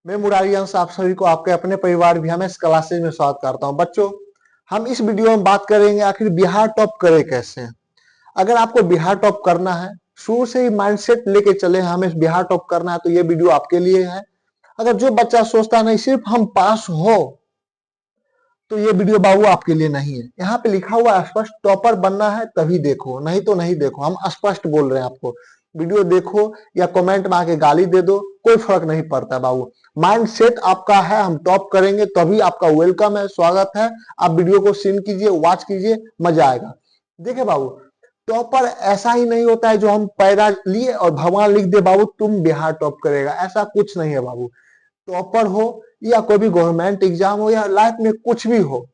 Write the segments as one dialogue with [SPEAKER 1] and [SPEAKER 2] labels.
[SPEAKER 1] मैं मुरारी अंश आप सभी को आपके अपने परिवार VMS क्लासेज में स्वागत करता हूं। बच्चों, हम इस वीडियो में बात करेंगे आखिर बिहार टॉप करे कैसे। अगर आपको बिहार टॉप करना है, शुरू से ही माइंडसेट लेके चले हमें बिहार टॉप करना है, तो ये वीडियो आपके लिए है। अगर जो बच्चा सोचता नहीं सिर्फ हम पास हो, तो ये वीडियो बाबू आपके लिए नहीं है। यहाँ पे लिखा हुआ स्पष्ट, टॉपर बनना है तभी देखो, नहीं तो नहीं देखो। हम स्पष्ट बोल रहे हैं आपको, वीडियो देखो या कमेंट में आके गाली दे दो, कोई फर्क नहीं पड़ता बाबू। माइंड सेट आपका है हम टॉप करेंगे तभी आपका वेलकम है, स्वागत है। आप वीडियो को सीन कीजिए, वॉच कीजिए, मजा आएगा। देखिए बाबू, टॉपर ऐसा ही नहीं होता है जो हम पैदा लिए और भगवान लिख दे बाबू तुम बिहार टॉप करेगा, ऐसा कुछ नहीं है बाबू। टॉपर हो या कोई भी गवर्नमेंट एग्जाम हो या लाइफ में कुछ भी हो,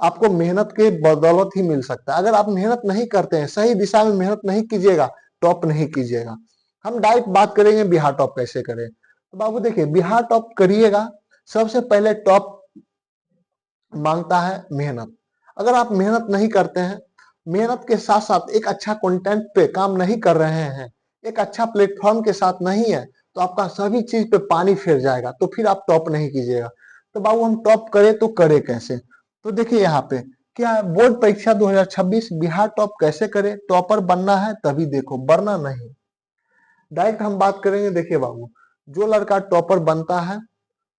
[SPEAKER 1] आपको मेहनत के बदौलत ही मिल सकता है। अगर आप मेहनत नहीं करते हैं, सही दिशा में मेहनत नहीं कीजिएगा, टॉप नहीं कीजिएगा। हम डायरेक्ट बात करेंगे बिहार टॉप कैसे करें। तो बाबू देखिए, बिहार टॉप करिएगा, सबसे पहले टॉप मांगता है मेहनत। अगर आप मेहनत नहीं करते हैं, मेहनत के साथ साथ एक अच्छा कंटेंट पे काम नहीं कर रहे हैं, एक अच्छा प्लेटफॉर्म के साथ नहीं है, तो आपका सभी चीज पे पानी फिर जाएगा, तो फिर आप टॉप नहीं कीजिएगा। तो बाबू हम टॉप करें तो करें कैसे। तो देखिए यहाँ पे क्या है, बोर्ड परीक्षा 2026 बिहार टॉप कैसे करें। टॉपर बनना है तभी देखो, वरना नहीं। डायरेक्ट हम बात करेंगे। देखिए बाबू, जो लड़का टॉपर बनता है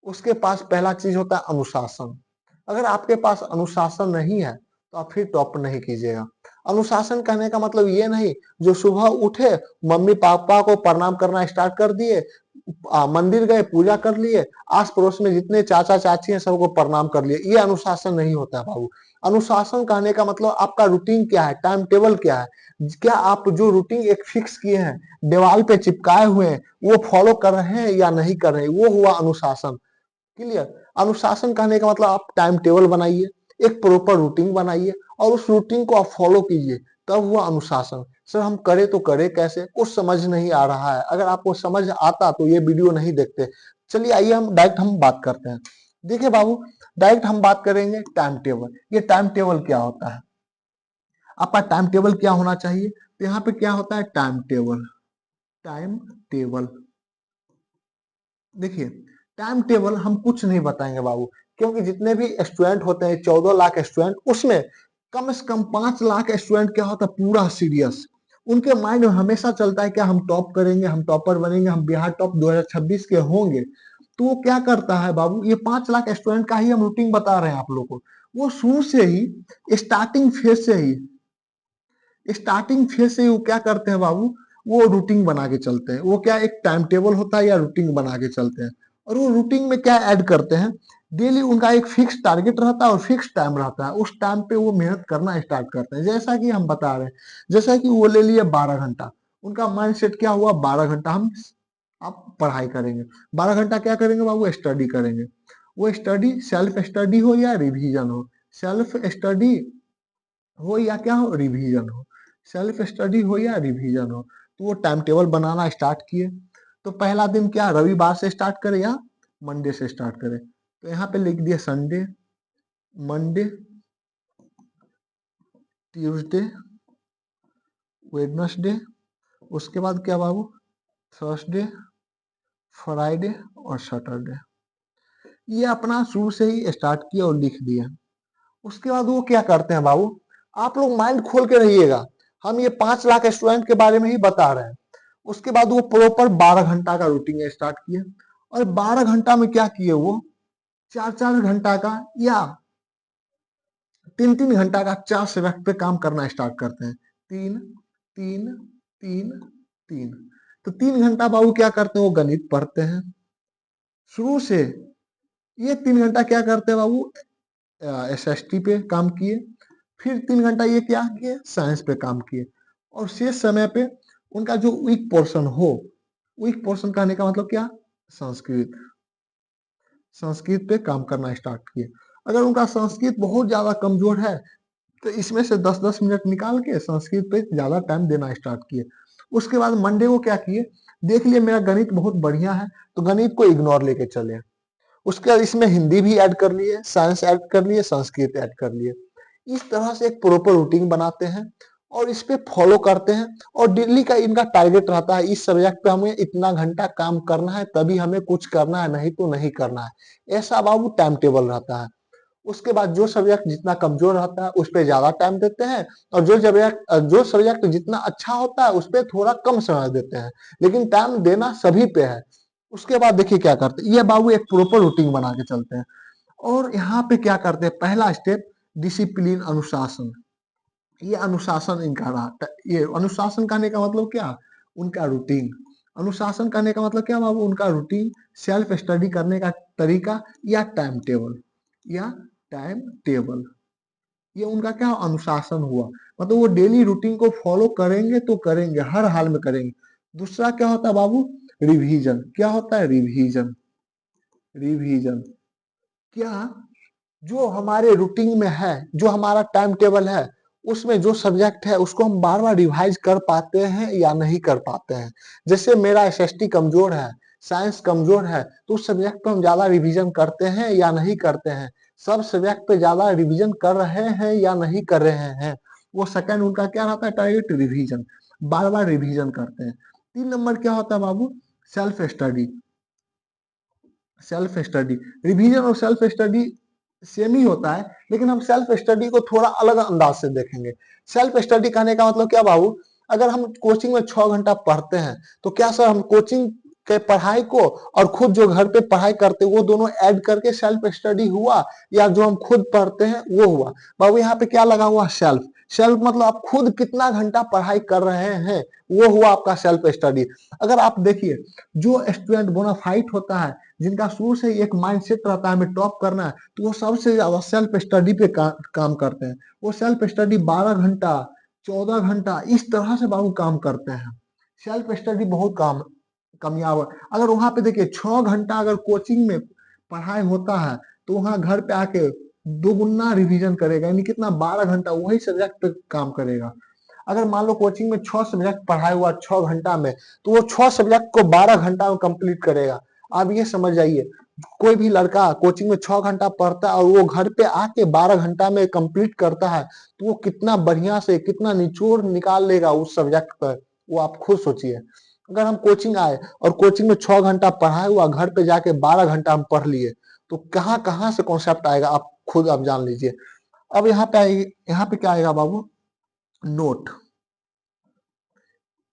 [SPEAKER 1] उसके पास पहला चीज होता है अनुशासन। अगर आपके पास अनुशासन नहीं है तो आप फिर टॉप नहीं कीजिएगा। अनुशासन कहने का मतलब ये नहीं जो सुबह उठे मम्मी पापा को प्रणाम करना स्टार्ट कर दिए, मंदिर गए पूजा कर लिए, आस पड़ोस में जितने चाचा चाची हैं सबको प्रणाम कर लिए, ये अनुशासन नहीं होता है बाबू। अनुशासन कहने का मतलब आपका रूटीन क्या है, टाइम टेबल क्या है, क्या आप जो रूटीन एक फिक्स किए हैं, दीवार पे चिपकाए हुए हैं, वो फॉलो कर रहे हैं या नहीं कर रहे हैं, वो हुआ अनुशासन। क्लियर। अनुशासन कहने का मतलब आप टाइम टेबल बनाइए, एक प्रॉपर रूटीन बनाइए और उस रूटीन को आप फॉलो कीजिए, तब हुआ अनुशासन। सर हम करें तो करें कैसे, कुछ समझ नहीं आ रहा है। अगर आपको समझ आता तो ये वीडियो नहीं देखते। चलिए आइए हम डायरेक्ट हम बात करते हैं। देखिए बाबू, डायरेक्ट हम बात करेंगे टाइम टेबल। ये टाइम टेबल क्या होता है, आपका टाइम टेबल क्या होना चाहिए। तो यहाँ पे क्या होता है टाइम टेबल। टाइम टेबल देखिए, टाइम टेबल हम कुछ नहीं बताएंगे बाबू, क्योंकि जितने भी स्टूडेंट होते हैं 14 लाख स्टूडेंट, उसमें कम से कम 5 लाख स्टूडेंट क्या होता है पूरा सीरियस। उनके माइंड में हमेशा चलता है क्या हम टॉप करेंगे, हम टॉपर बनेंगे, हम बिहार टॉप 2026 के होंगे। तो वो क्या करता है बाबू, ये 5 लाख स्टूडेंट का ही हम रूटीन बता रहे हैं आप लोग को। वो शुरू से ही स्टार्टिंग फेज से ही वो क्या करते हैं बाबू, वो रूटीन बना के चलते हैं। वो क्या एक टाइम टेबल होता है या रूटीन बना के चलते हैं। और वो रूटीन में क्या ऐड करते हैं, डेली उनका एक फिक्स टारगेट रहता है और फिक्स टाइम रहता है, उस टाइम पे वो मेहनत करना स्टार्ट करते हैं। जैसा कि हम बता रहे हैं, जैसा कि वो ले लिए 12 घंटा, उनका माइंड सेट क्या हुआ, 12 घंटा हम आप पढ़ाई करेंगे। 12 घंटा क्या करेंगे बाबू, स्टडी करेंगे। वो स्टडी सेल्फ स्टडी हो या रिवीजन हो, सेल्फ स्टडी हो या क्या हो, रिवीजन हो, सेल्फ स्टडी हो या रिवीजन हो। तो वो टाइम टेबल बनाना स्टार्ट किए। तो पहला दिन क्या रविवार से स्टार्ट करें या मंडे से स्टार्ट करें। तो यहाँ पे लिख दिया संडे, मंडे, ट्यूसडे, वेडनेसडे, उसके बाद क्या बाबू, थर्सडे, फ्राइडे और सैटरडे। ये अपना शुरू से ही स्टार्ट किया और लिख दिया। उसके बाद वो क्या करते हैं बाबू, आप लोग माइंड खोल के रहिएगा, हम ये 5 लाख स्टूडेंट के बारे में ही बता रहे हैं। उसके बाद वो प्रॉपर 12 घंटा का रूटीन स्टार्ट किए। और 12 घंटा में क्या किए, वो 4-4 घंटा का या 3-3 घंटा का 4 सब्जेक्ट पे काम करना स्टार्ट करते हैं। 3 3 3 3। तो 3 घंटा बाबू क्या करते हैं, वो गणित पढ़ते हैं शुरू से। ये 3 घंटा क्या करते हैं बाबू, SST पे काम किए। फिर 3 घंटा ये क्या किए, साइंस पे काम किए। और शेष समय पे उनका जो वीक पोर्शन हो, वीक पोर्शन कहने का मतलब क्या, संस्कृत, संस्कृत पे काम करना स्टार्ट किए। अगर उनका संस्कृत बहुत ज्यादा कमजोर है तो इसमें से 10-10 मिनट निकाल के संस्कृत पे ज्यादा टाइम देना स्टार्ट किए। उसके बाद मंडे को क्या किए, देख लिए मेरा गणित बहुत बढ़िया है तो गणित को इग्नोर लेके चले। उसके बाद इसमें हिंदी भी ऐड कर लिए, साइंस ऐड कर लिए, संस्कृत ऐड कर लिए। इस तरह से एक प्रॉपर रूटीन बनाते हैं। और इस पे फॉलो करते हैं और डेली का इनका टारगेट रहता है, इस सब्जेक्ट पे हमें इतना घंटा काम करना है तभी हमें कुछ करना है, नहीं तो नहीं करना है। ऐसा बाबू टाइम टेबल रहता है। उसके बाद जो सब्जेक्ट जितना कमजोर रहता है उस पे ज्यादा टाइम देते हैं, और जो सब्जेक्ट जितना अच्छा होता है उस पे थोड़ा कम समय देते हैं, लेकिन टाइम देना सभी पे है। उसके बाद देखिए क्या करते हैं, ये बाबू एक प्रॉपर रूटीन बना के चलते हैं। और यहाँ पे क्या करते हैं, पहला स्टेप डिसिप्लिन, अनुशासन। ये अनुशासन इनका रहा। ये अनुशासन कहने का मतलब क्या, उनका रूटीन। अनुशासन कहने का मतलब क्या बाबू, उनका रूटीन, सेल्फ स्टडी करने का तरीका, या टाइम टेबल, या टाइम टेबल। ये उनका क्या अनुशासन हुआ, मतलब वो डेली रूटीन को फॉलो करेंगे तो करेंगे, हर हाल में करेंगे। दूसरा क्या होता है बाबू, रिवीजन। क्या होता है, रिवीजन। रिवीजन क्या, जो हमारे रूटीन में है, जो हमारा टाइम टेबल है, उसमें जो सब्जेक्ट है उसको हम बार बार रिवाइज कर पाते हैं या नहीं कर पाते हैं। जैसे मेरा एसएसटी कमजोर है, साइंस कमजोर है, तो उस सब्जेक्ट पे हम ज्यादा रिवीजन करते हैं या नहीं करते हैं। सब सब्जेक्ट पे ज्यादा रिवीजन कर रहे हैं या नहीं कर रहे हैं। वो सेकंड उनका क्या रहता है, टारगेट रिवीजन, बार बार रिवीजन करते हैं। 3 नंबर क्या होता है बाबू, self study. Self study, revision और सेल्फ स्टडी सेम ही होता है, लेकिन हम सेल्फ स्टडी को थोड़ा अलग अंदाज से देखेंगे। सेल्फ स्टडी कहने का मतलब क्या बाबू, अगर हम कोचिंग में 6 घंटा पढ़ते हैं तो क्या सर हम कोचिंग के पढ़ाई को और खुद जो घर पे पढ़ाई करते हैं वो दोनों ऐड करके सेल्फ स्टडी हुआ, या जो हम खुद पढ़ते हैं वो हुआ। बाबू यहाँ पे क्या लगा हुआ, सेल्फ। सेल्फ मतलब आप खुद कितना घंटा पढ़ाई कर रहे हैं, वो हुआ आपका सेल्फ स्टडी। अगर आप देखिए, जो स्टूडेंट बोनाफाइड होता है, जिनका शुरू से ही एक माइंडसेट रहता है हमें टॉप करना है, तो वो सबसे ज्यादा सेल्फ स्टडी पे काम करते हैं। वो सेल्फ स्टडी 12 घंटा, 14 घंटा इस तरह से बाबू काम करते हैं। सेल्फ स्टडी बहुत काम कामयाब है। अगर वहां पे देखिए 6 घंटा अगर कोचिंग में पढ़ाई होता है, तो वहां घर पे आके दोगुना रिवीजन करेगा, यानी कितना, 12 घंटा वही सब्जेक्ट पे काम करेगा। अगर मान लो कोचिंग में 6 सब्जेक्ट पढ़ाई हुआ 6 घंटा में, तो वो 6 सब्जेक्ट को 12 घंटा में कंप्लीट करेगा। आप ये समझ जाइए, कोई भी लड़का कोचिंग में 6 घंटा पढ़ता है और वो घर पे आके 12 घंटा में कंप्लीट करता है, तो वो कितना बढ़िया से कितना निचोड़ निकाल लेगा उस सब्जेक्ट पर, वो आप खुद सोचिए। अगर हम कोचिंग आए और कोचिंग में 6 घंटा पढ़ाया हुआ, घर पे जाके 12 घंटा हम पढ़ लिए, तो कहाँ कहाँ से कॉन्सेप्ट आएगा, आप खुद आप जान लीजिए। अब यहाँ पे आएगी, यहाँ पे क्या आएगा बाबू, नोट।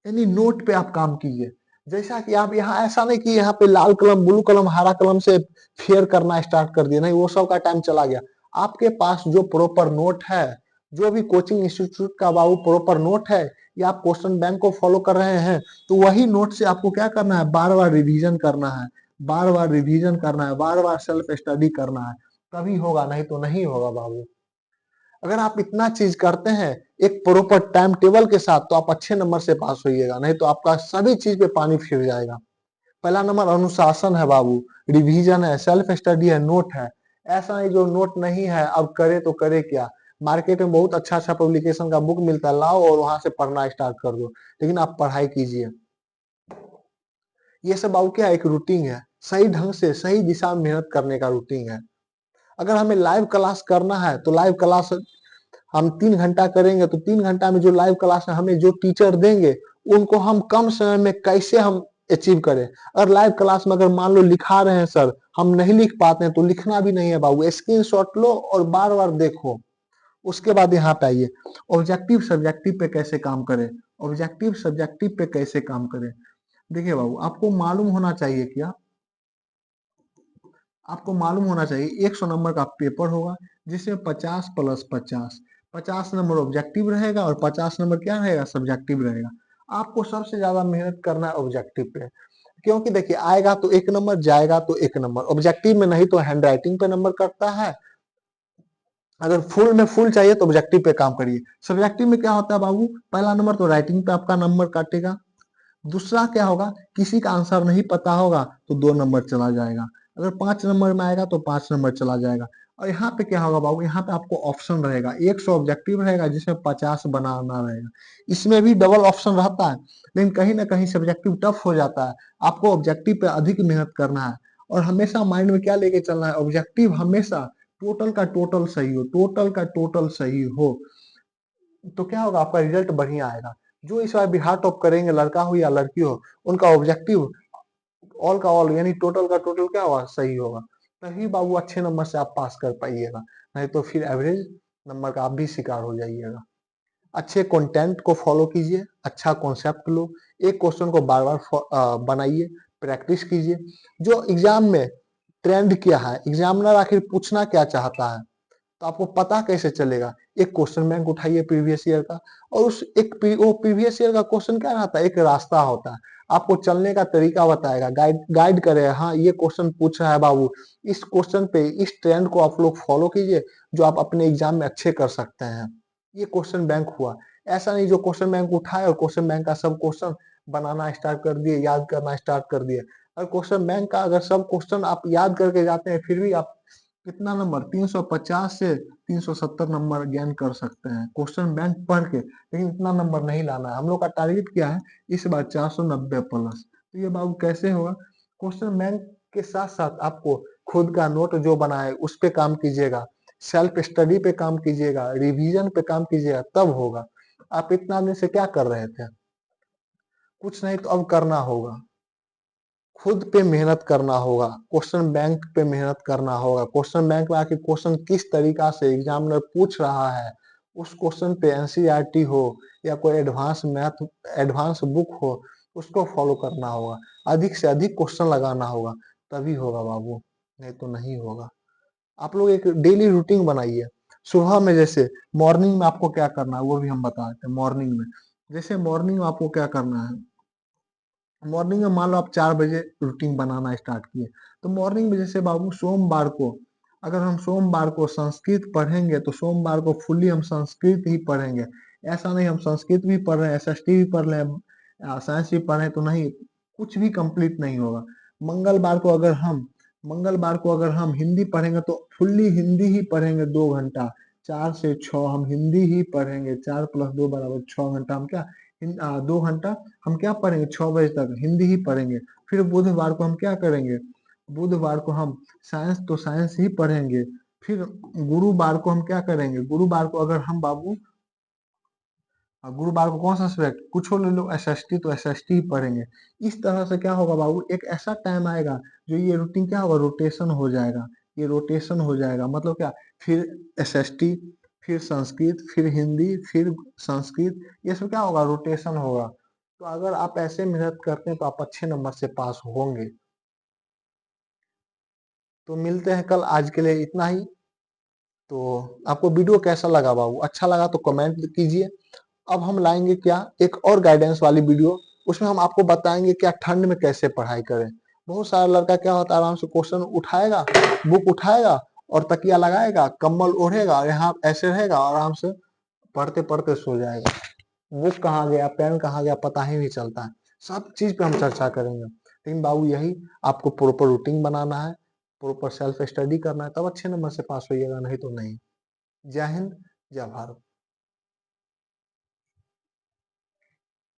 [SPEAKER 1] यानी नोट पे आप काम कीजिए। जैसा कि आप यहाँ, ऐसा नहीं कि यहाँ पे लाल कलम, ब्लू कलम, हरा कलम से फेयर करना स्टार्ट कर दिया, नहीं, वो सब का टाइम चला गया। आपके पास जो प्रॉपर नोट है, जो भी कोचिंग इंस्टीट्यूट का बाबू प्रॉपर नोट है, या आप क्वेश्चन बैंक को फॉलो कर रहे हैं, तो वही नोट से आपको क्या करना है, बार बार रिवीजन करना है, बार बार रिवीजन करना है, बार बार सेल्फ स्टडी करना है, तभी होगा, नहीं तो नहीं होगा बाबू। अगर आप इतना चीज करते हैं एक प्रॉपर टाइम टेबल के साथ, तो आप अच्छे नंबर से पास होइएगा, नहीं तो आपका सभी चीज पे पानी फिर जाएगा। पहला नंबर अनुशासन है बाबू, रिवीजन है, सेल्फ स्टडी है, नोट है। ऐसा नहीं जो नोट नहीं है अब करे तो करे क्या, मार्केट में बहुत अच्छा अच्छा पब्लिकेशन का बुक मिलता है, लाओ और वहां से पढ़ना स्टार्ट कर दो, लेकिन आप पढ़ाई कीजिए। ये सब बाबू क्या है, एक रूटीन है, सही ढंग से सही दिशा में मेहनत करने का रूटीन है। अगर हमें लाइव क्लास करना है तो लाइव क्लास हम 3 घंटा करेंगे, तो 3 घंटा में जो लाइव क्लास है हमें जो टीचर देंगे, उनको हम कम समय में कैसे हम अचीव करें। अगर लाइव क्लास में अगर मान लो लिखा रहे हैं सर, हम नहीं लिख पाते हैं, तो लिखना भी नहीं है बाबू, स्क्रीनशॉट लो और बार बार देखो। उसके बाद यहाँ पे आइए, ऑब्जेक्टिव सब्जेक्टिव पे कैसे काम करें। ऑब्जेक्टिव सब्जेक्टिव पे कैसे काम करें, देखिए बाबू, आपको मालूम होना चाहिए, क्या आपको मालूम होना चाहिए, 100 नंबर का पेपर होगा, जिसमें 50 + 50, 50 नंबर ऑब्जेक्टिव रहेगा और 50 नंबर क्या रहेगा, सब्जेक्टिव रहेगा। आपको सबसे ज्यादा मेहनत करना है ऑब्जेक्टिव पे, क्योंकि देखिए आएगा तो 1 नंबर, जाएगा तो 1 नंबर। ऑब्जेक्टिव में नहीं तो हैंड राइटिंग पे नंबर कटता है, अगर फुल में फुल चाहिए तो ऑब्जेक्टिव पे काम करिए। सब्जेक्टिव में क्या होता है बाबू, पहला नंबर तो राइटिंग पे आपका नंबर काटेगा। दूसरा क्या होगा, किसी का आंसर नहीं पता होगा तो 2 नंबर चला जाएगा। अगर 5 नंबर में आएगा तो 5 नंबर चला जाएगा। और यहाँ पे क्या होगा बाबू, यहाँ पे आपको ऑप्शन रहेगा, 100 ऑब्जेक्टिव रहेगा जिसमें 50 बनाना रहेगा। इसमें भी डबल ऑप्शन रहता है, लेकिन कहीं ना कहीं सब्जेक्टिव टफ हो जाता है, आपको ऑब्जेक्टिव पे अधिक मेहनत करना है। और हमेशा माइंड में क्या लेके चलना है, ऑब्जेक्टिव हमेशा टोटल का टोटल सही हो, टोटल का टोटल सही हो। तो क्या होगा, आपका रिजल्ट बढ़िया आएगा। जो इस बार बिहार टॉप करेंगे, लड़का हो या लड़की हो, उनका ऑब्जेक्टिव ऑल का ऑल यानी टोटल का टोटल क्या होगा, सही होगा। तभी बाबू अच्छे नंबर से आप पास कर पाइएगा, नहीं तो फिर एवरेज नंबर का आप भी शिकार हो जाइएगा। अच्छे कंटेंट को फॉलो कीजिए, अच्छा कॉन्सेप्ट लो, एक क्वेश्चन को बार बार बनाइए, प्रैक्टिस कीजिए। जो एग्जाम में ट्रेंड क्या है, एग्जामिनर आखिर पूछना क्या चाहता है, तो आपको पता कैसे चलेगा। एक क्वेश्चन बैंक उठाइए प्रीवियस ईयर का, और उस वो प्रीवियस ईयर का क्वेश्चन क्या रहता है, एक रास्ता होता है, आपको चलने का तरीका बताएगा, गाइड गाइड करेगा। हाँ, ये क्वेश्चन पूछ रहा है बाबू, इस क्वेश्चन पे इस ट्रेंड को आप लोग फॉलो कीजिए, जो आप अपने एग्जाम में अच्छे कर सकते हैं। ये क्वेश्चन बैंक हुआ। ऐसा नहीं जो क्वेश्चन बैंक उठाए और क्वेश्चन बैंक का सब क्वेश्चन बनाना स्टार्ट कर दिए, याद करना स्टार्ट कर दिए। और क्वेश्चन बैंक का अगर सब क्वेश्चन आप याद करके जाते हैं, फिर भी आप कितना नंबर 350 से 370 नंबर गेन कर सकते हैं क्वेश्चन बैंक पढ़ के, लेकिन इतना नंबर नहीं लाना है। हम लोग का टारगेट क्या है, इस बार 490 प्लस। तो ये बाबू कैसे होगा, क्वेश्चन बैंक के साथ साथ आपको खुद का नोट जो बनाए उस पे काम कीजिएगा, सेल्फ स्टडी पे काम कीजिएगा, रिवीजन पे काम कीजिएगा, तब होगा। आप इतना दिन से क्या कर रहे थे, कुछ नहीं, तो अब करना होगा। खुद पे मेहनत करना होगा, क्वेश्चन बैंक पे मेहनत करना होगा। क्वेश्चन बैंक में आके क्वेश्चन किस तरीका से एग्जामिनर पूछ रहा है, उस क्वेश्चन पे एनसीईआरटी हो या कोई एडवांस मैथ एडवांस बुक हो, उसको फॉलो करना होगा। अधिक से अधिक क्वेश्चन लगाना होगा, तभी होगा बाबू, नहीं तो नहीं होगा। आप लोग एक डेली रूटीन बनाइए। सुबह में जैसे मॉर्निंग में आपको क्या करना है वो भी हम बता देते हैं। मॉर्निंग में जैसे मॉर्निंग में आपको क्या करना है, मॉर्निंग में मान लो आप 4 बजे रूटीन बनाना स्टार्ट किए, तो मॉर्निंग में जैसे बाबू सोमवार को, अगर हम सोमवार को संस्कृत पढ़ेंगे तो सोमवार को फुल्ली हम संस्कृत ही पढ़ेंगे। ऐसा नहीं हम संस्कृत भी पढ़ रहे हैं, एसएसटी भी पढ़ रहे हैं, साइंस भी पढ़ रहे हैं, तो नहीं, कुछ भी कंप्लीट नहीं होगा। मंगलवार को अगर हम मंगलवार को अगर हम हिंदी पढ़ेंगे तो फुल्ली हिंदी ही पढ़ेंगे 2 घंटा, 4 से 6 हम हिंदी ही पढ़ेंगे। 4 + 2 = 6 घंटा हम क्या 2 घंटा हम क्या पढ़ेंगे, 6 बजे तक हिंदी ही पढ़ेंगे। फिर बुधवार को हम क्या करेंगे, बुधवार को हम साइंस तो साइंस ही पढ़ेंगे। फिर गुरुवार को हम क्या करेंगे, गुरुवार को अगर हम बाबू गुरुवार को कौन सा सब्जेक्ट कुछ ले लो, एसएसटी तो एसएसटी ही पढ़ेंगे। इस तरह से क्या होगा बाबू, एक ऐसा टाइम आएगा जो ये रूटीन क्या होगा, रोटेशन हो जाएगा। ये रोटेशन हो जाएगा मतलब क्या, फिर एसएसटी, फिर संस्कृत, फिर हिंदी, फिर संस्कृत, ये सब क्या होगा, रोटेशन होगा। तो अगर आप ऐसे मेहनत करते हैं तो आप अच्छे नंबर से पास होंगे। तो मिलते हैं कल, आज के लिए इतना ही। तो आपको वीडियो कैसा लगा बाबू, अच्छा लगा तो कमेंट कीजिए। अब हम लाएंगे क्या, एक और गाइडेंस वाली वीडियो, उसमें हम आपको बताएंगे क्या ठंड में कैसे पढ़ाई करें। बहुत सारा लड़का क्या होता है, आराम से क्वेश्चन उठाएगा, बुक उठाएगा और तकिया लगाएगा, कंबल ओढ़ेगा, यहाँ ऐसे रहेगा, आराम से पढ़ते पढ़ते सो जाएगा। बुक कहाँ गया, पेन कहाँ गया, पता ही नहीं चलता है। सब चीज पे हम चर्चा करेंगे, लेकिन बाबू यही, आपको प्रॉपर रूटीन बनाना है, प्रॉपर सेल्फ स्टडी करना है, तब अच्छे नंबर से पास होइएगा, नहीं तो नहीं। जय हिंद, जय भारत।